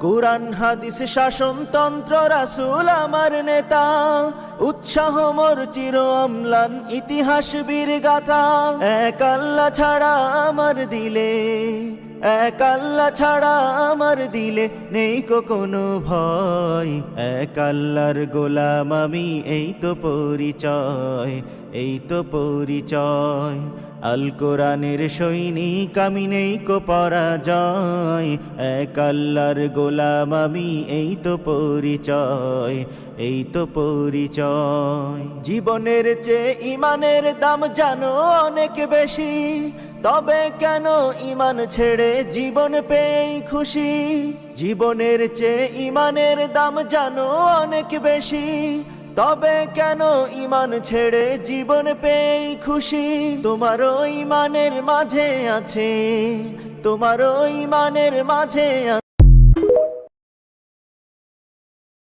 কুরআন হাদিস শাসনতন্ত্র রাসূল আমার নেতা, উৎসাহ মোর চির অম্লান ইতিহাস বীর গাথা। এক আল্লাহ ছাড়া আমার দিলে, এক আল্লাহ ছাড়া আমার দিলে নেই কোনো ভয়। এক আল্লাহর গোলাম আমি, এই তো পরিচয়, এই তো পরিচয়। আল কোরআনের সৈনিক আমি, নেই কো পরাজয়। এক আল্লাহর গোলাম আমি, এই তো পরিচয়, এই তো পরিচয়। জীবনের চেয়ে ইমানের দাম জানো অনেক বেশি, তবে কেন ইমান ছেড়ে জীবন পেয়েই খুশি। জীবনের চেয়ে ইমানের দাম জানো অনেক বেশি, তবে কেন ইমান ছেড়ে জীবন পেয়েই খুশি। তোমারও ইমানের মাঝে আছে, তোমারও ইমানের মাঝে